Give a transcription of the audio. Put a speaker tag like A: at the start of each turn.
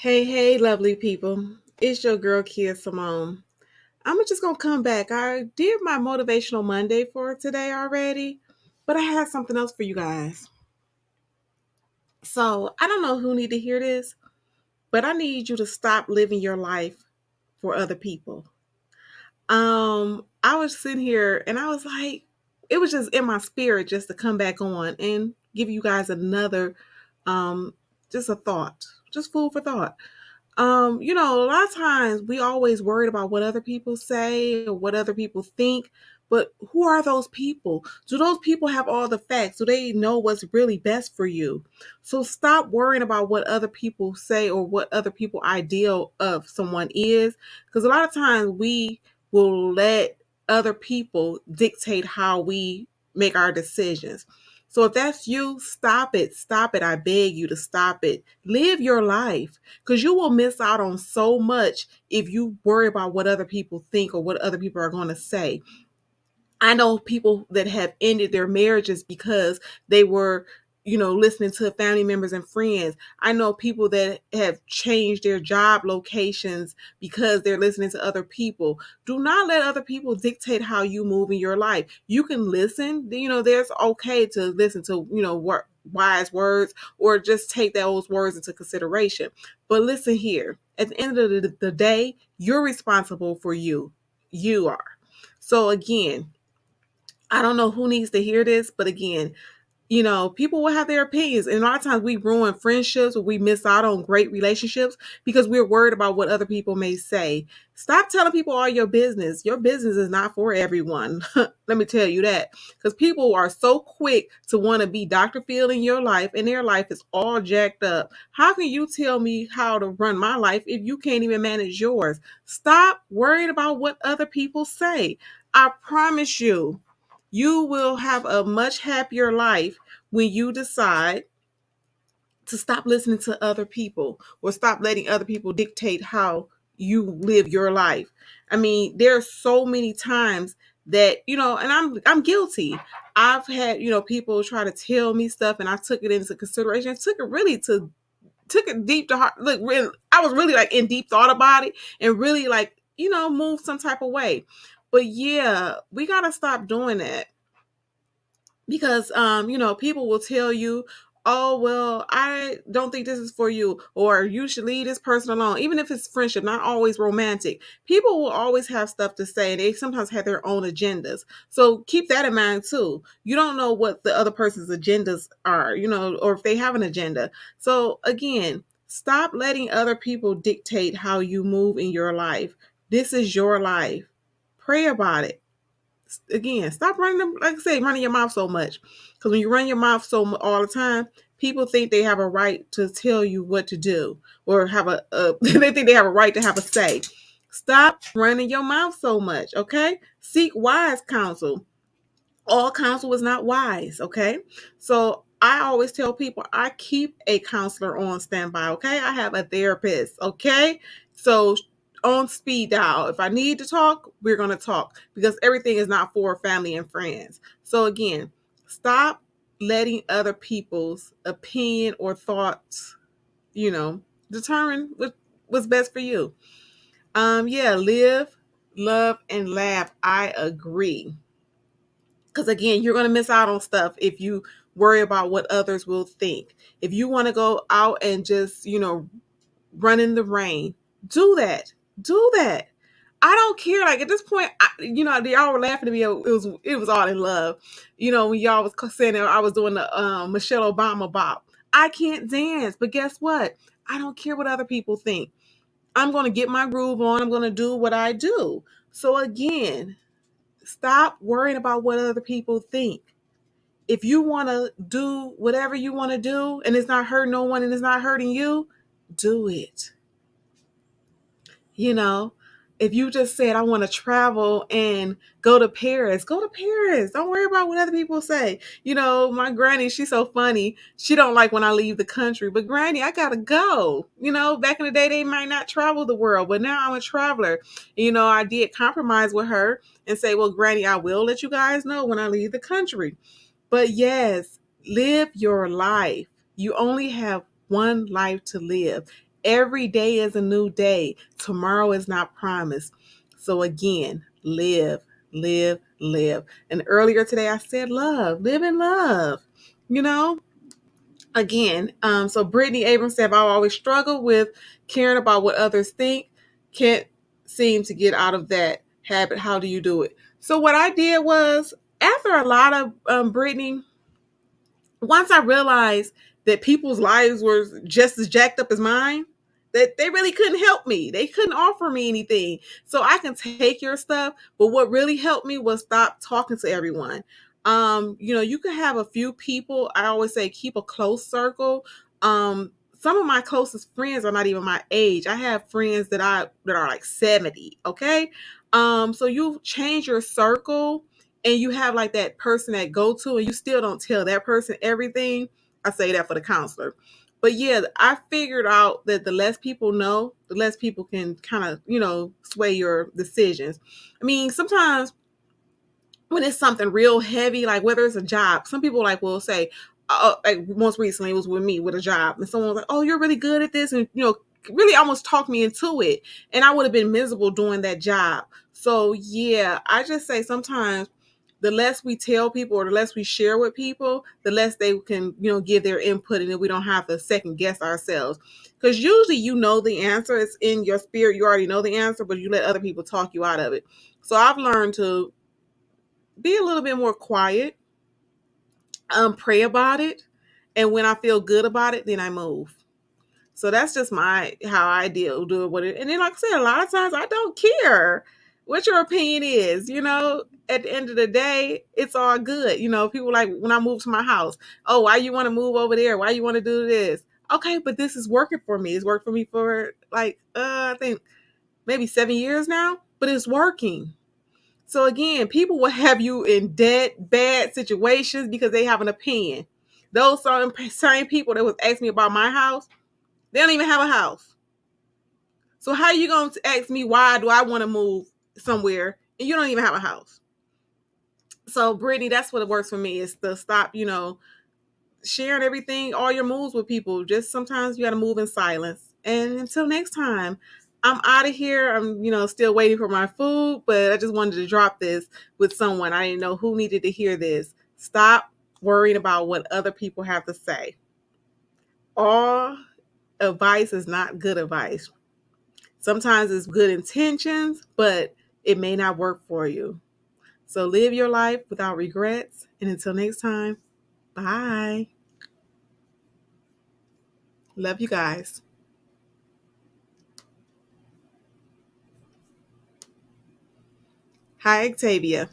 A: Hey, hey, lovely people. It's your girl, Kea Simone. I'm just going to come back. I did my Motivational Monday for today already, but I had something else for you guys. So I don't know who need to hear this, but I need you to stop living your life for other people. I was sitting here and I was like, it was just in my spirit just to come back on and give you guys another, um, just a thought, just food for thought. A lot of times we always worried about what other people say or what other people think, but who are those people? Do those people have all the facts? Do they know what's really best for you? So stop worrying about what other people say or what other people ideal of someone is, because a lot of times we will let other people dictate how we make our decisions. So if that's you, stop it. Stop it. I beg you to stop it. Live your life, because you will miss out on so much if you worry about what other people think or what other people are going to say. I know people that have ended their marriages because they were, listening to family members and friends. I know people that have changed their job locations because they're listening to other people. Do not let other people dictate how you move in your life. You can listen, there's okay to listen to, wise words or just take those words into consideration. But listen here, at the end of the day, you're responsible for you. You are. So again, I don't know who needs to hear this, but again, people will have their opinions. And a lot of times we ruin friendships or we miss out on great relationships because we're worried about what other people may say. Stop telling people all your business. Your business is not for everyone. Let me tell you that. Because people are so quick to want to be Dr. Phil in your life, and their life is all jacked up. How can you tell me how to run my life if you can't even manage yours? Stop worrying about what other people say. I promise you, you will have a much happier life when you decide to stop listening to other people or stop letting other people dictate how you live your life. I mean, there are so many times that, and I'm guilty. I've had, people try to tell me stuff and I took it into consideration. I took it deep to heart. Look, really, I was really like in deep thought about it and really like, move some type of way. But yeah, we got to stop doing that, because people will tell you, oh well, I don't think this is for you, or you should leave this person alone. Even if it's friendship, not always romantic, people will always have stuff to say, and they sometimes have their own agendas. So keep that in mind too. You don't know what the other person's agendas are, or if they have an agenda. So again, stop letting other people dictate how you move in your life. This is your life. Pray about it. Again, stop running them, like I say, running your mouth so much. Because when you run your mouth all the time, people think they have a right to tell you what to do, or have they think they have a right to have a say. Stop running your mouth so much, okay? Seek wise counsel. All counsel is not wise, okay? So I always tell people I keep a counselor on standby, okay? I have a therapist, okay? So on speed dial, if I need to talk, we're going to talk, because everything is not for family and friends. So again, stop letting other people's opinion or thoughts, determine what's best for you. Yeah, live, love, and laugh. I agree. Because again, you're going to miss out on stuff if you worry about what others will think. If you want to go out and just, run in the rain, do that. Do that. I don't care. Like at this point, y'all were laughing at me. It was all in love. When y'all was saying that I was doing the Michelle Obama bop. I can't dance, but guess what? I don't care what other people think. I'm going to get my groove on. I'm going to do what I do. So again, stop worrying about what other people think. If you want to do whatever you want to do and it's not hurting no one and it's not hurting you, do it. You know, if you just said, I want to travel and go to Paris, go to Paris. Don't worry about what other people say. My granny, she's so funny. She don't like when I leave the country, but granny, I got to go. Back in the day, they might not travel the world, but now I'm a traveler. I did compromise with her and say, well, granny, I will let you guys know when I leave the country. But yes, live your life. You only have one life to live. Every day is a new day. Tomorrow is not promised. So again, live, live, live. And earlier today I said love, live in love. You know, again, so Brittany Abrams said, I've always struggled with caring about what others think. Can't seem to get out of that habit. How do you do it? So what I did was, after a lot of Brittany, once I realized that people's lives were just as jacked up as mine, that they really couldn't help me. They couldn't offer me anything. So I can take your stuff, but what really helped me was stop talking to everyone. You can have a few people. I always say keep a close circle. Some of my closest friends are not even my age. I have friends that are like 70, okay? So you change your circle and you have like that person that go to and you still don't tell that person everything. I say that for the counselor. But yeah, I figured out that the less people know, the less people can kind of, sway your decisions. I mean, sometimes when it's something real heavy, like whether it's a job, some people like will say, like most recently it was with me with a job, and someone was like, "Oh, you're really good at this," and really almost talked me into it, and I would have been miserable doing that job. So yeah, I just say sometimes the less we tell people or the less we share with people, the less they can, give their input, and then we don't have to second guess ourselves. Because usually the answer, it's in your spirit, you already know the answer, but you let other people talk you out of it. So I've learned to be a little bit more quiet, pray about it, and when I feel good about it, then I move. So that's just how I do it with it. And then, like I said, a lot of times I don't care what your opinion is. At the end of the day, it's all good. People like when I move to my house, oh, why you want to move over there? Why you want to do this? Okay, but this is working for me. It's worked for me for like I think maybe 7 years now, but it's working. So again, people will have you in bad situations because they have an opinion. Those same people that was asking me about my house, they don't even have a house. So how are you going to ask me why do I want to move somewhere and you don't even have a house? So Brittany, that's what it works for me, is to stop, sharing everything, all your moves with people. Just sometimes you got to move in silence. And until next time, I'm out of here. I'm, still waiting for my food, but I just wanted to drop this with someone. I didn't know who needed to hear this. Stop worrying about what other people have to say. All advice is not good advice. Sometimes it's good intentions, but it may not work for you. So live your life without regrets. And until next time, bye. Love you guys. Hi, Octavia.